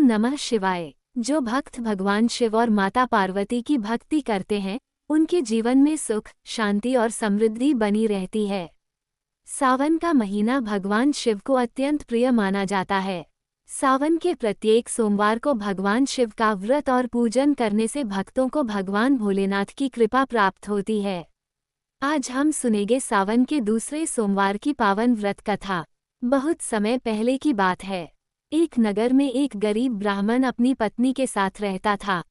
नमः शिवाय। जो भक्त भगवान शिव और माता पार्वती की भक्ति करते हैं, उनके जीवन में सुख, शांति और समृद्धि बनी रहती है। सावन का महीना भगवान शिव को अत्यंत प्रिय माना जाता है। सावन के प्रत्येक सोमवार को भगवान शिव का व्रत और पूजन करने से भक्तों को भगवान भोलेनाथ की कृपा प्राप्त होती है। आज हम सुनेंगे सावन के दूसरे सोमवार की पावन व्रत कथा। बहुत समय पहले की बात है। एक नगर में एक गरीब ब्राह्मण अपनी पत्नी के साथ रहता था।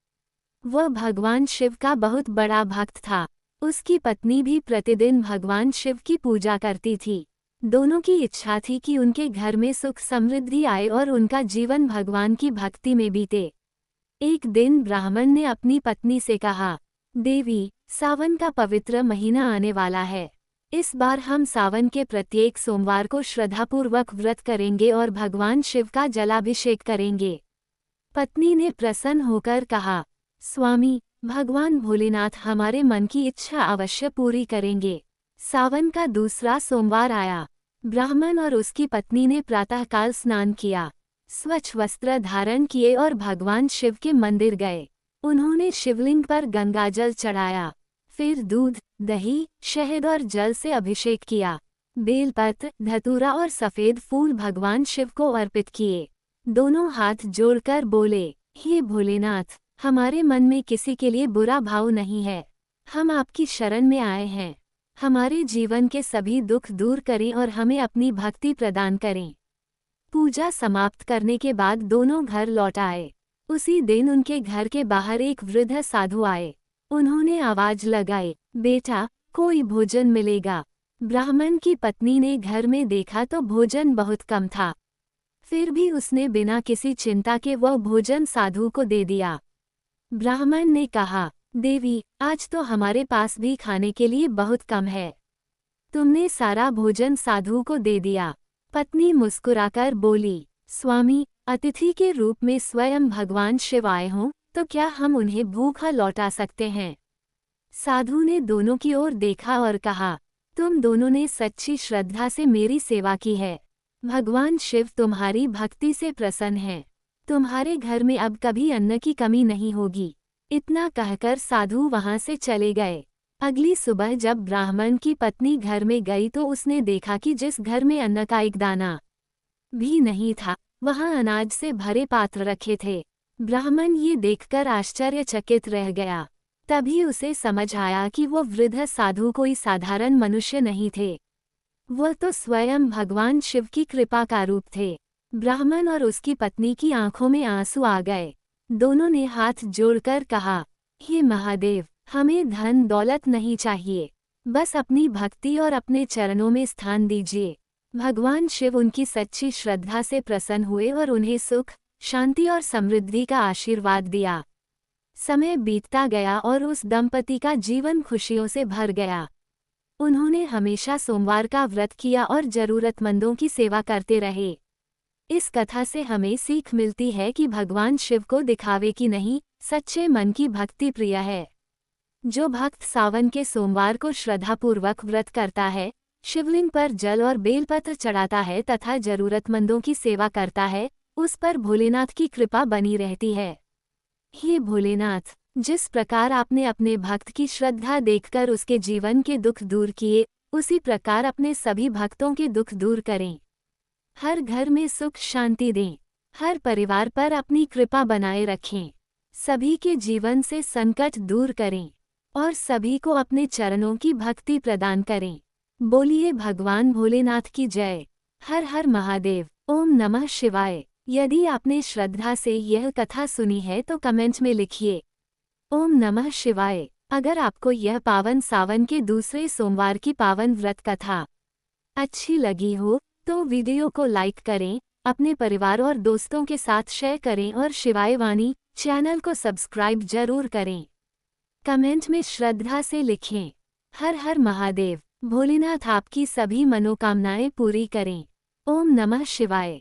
वह भगवान शिव का बहुत बड़ा भक्त था। उसकी पत्नी भी प्रतिदिन भगवान शिव की पूजा करती थी। दोनों की इच्छा थी कि उनके घर में सुख समृद्धि आए और उनका जीवन भगवान की भक्ति में बीते। एक दिन ब्राह्मण ने अपनी पत्नी से कहा, देवी, सावन का पवित्र महीना आने वाला है। इस बार हम सावन के प्रत्येक सोमवार को श्रद्धापूर्वक व्रत करेंगे और भगवान शिव का जलाभिषेक करेंगे। पत्नी ने प्रसन्न होकर कहा, स्वामी, भगवान भोलेनाथ हमारे मन की इच्छा अवश्य पूरी करेंगे। सावन का दूसरा सोमवार आया। ब्राह्मण और उसकी पत्नी ने प्रातःकाल स्नान किया, स्वच्छ वस्त्र धारण किए और भगवान शिव के मंदिर गए। उन्होंने शिवलिंग पर गंगाजल चढ़ाया, फिर दूध, दही, शहद और जल से अभिषेक किया। बेलपत्र, धतूरा और सफेद फूल भगवान शिव को अर्पित किए। दोनों हाथ जोड़कर बोले, हे भोलेनाथ, हमारे मन में किसी के लिए बुरा भाव नहीं है। हम आपकी शरण में आए हैं। हमारे जीवन के सभी दुख दूर करें और हमें अपनी भक्ति प्रदान करें। पूजा समाप्त करने के बाद दोनों घर लौट आए। उसी दिन उनके घर के बाहर एक वृद्ध साधु आए। उन्होंने आवाज लगाई, बेटा, कोई भोजन मिलेगा। ब्राह्मण की पत्नी ने घर में देखा तो भोजन बहुत कम था। फिर भी उसने बिना किसी चिंता के वह भोजन साधु को दे दिया। ब्राह्मण ने कहा, देवी, आज तो हमारे पास भी खाने के लिए बहुत कम है। तुमने सारा भोजन साधु को दे दिया। पत्नी मुस्कुराकर बोली, स्वामी, अतिथि के रूप में स्वयं भगवान शिव आए हों तो क्या हम उन्हें भूखा लौटा सकते हैं? साधु ने दोनों की ओर देखा और कहा, तुम दोनों ने सच्ची श्रद्धा से मेरी सेवा की है। भगवान शिव तुम्हारी भक्ति से प्रसन्न हैं। तुम्हारे घर में अब कभी अन्न की कमी नहीं होगी। इतना कहकर साधु वहां से चले गए। अगली सुबह जब ब्राह्मण की पत्नी घर में गई तो उसने देखा कि जिस घर में अन्न का एक दाना भी नहीं था, वहां अनाज से भरे पात्र रखे थे। ब्राह्मण ये देखकर आश्चर्यचकित रह गया। तभी उसे समझ आया कि वो वृद्ध साधु कोई साधारण मनुष्य नहीं थे। वह तो स्वयं भगवान शिव की कृपा का रूप थे। ब्राह्मण और उसकी पत्नी की आंखों में आंसू आ गए। दोनों ने हाथ जोड़कर कहा, हे महादेव, हमें धन दौलत नहीं चाहिए, बस अपनी भक्ति और अपने चरणों में स्थान दीजिए। भगवान शिव उनकी सच्ची श्रद्धा से प्रसन्न हुए और उन्हें सुख, शांति और समृद्धि का आशीर्वाद दिया। समय बीतता गया और उस दंपति का जीवन खुशियों से भर गया। उन्होंने हमेशा सोमवार का व्रत किया और जरूरतमंदों की सेवा करते रहे। इस कथा से हमें सीख मिलती है कि भगवान शिव को दिखावे की नहीं, सच्चे मन की भक्ति प्रिय है। जो भक्त सावन के सोमवार को श्रद्धापूर्वक व्रत करता है, शिवलिंग पर जल और बेलपत्र चढ़ाता है तथा जरूरतमंदों की सेवा करता है, उस पर भोलेनाथ की कृपा बनी रहती है। हे भोलेनाथ, जिस प्रकार आपने अपने भक्त की श्रद्धा देखकर उसके जीवन के दुख दूर किए, उसी प्रकार अपने सभी भक्तों के दुख दूर करें। हर घर में सुख शांति दें। हर परिवार पर अपनी कृपा बनाए रखें। सभी के जीवन से संकट दूर करें और सभी को अपने चरणों की भक्ति प्रदान करें। बोलिए भगवान भोलेनाथ की जय। हर हर महादेव। ओम नमः शिवाय। यदि आपने श्रद्धा से यह कथा सुनी है तो कमेंट में लिखिए, ओम नमः शिवाय। अगर आपको यह पावन सावन के दूसरे सोमवार की पावन व्रत कथा अच्छी लगी हो तो वीडियो को लाइक करें, अपने परिवार और दोस्तों के साथ शेयर करें और शिवाय वाणी चैनल को सब्सक्राइब जरूर करें। कमेंट में श्रद्धा से लिखें, हर हर महादेव। भोलेनाथ आपकी सभी मनोकामनाएं पूरी करें। ओम नमः शिवाय।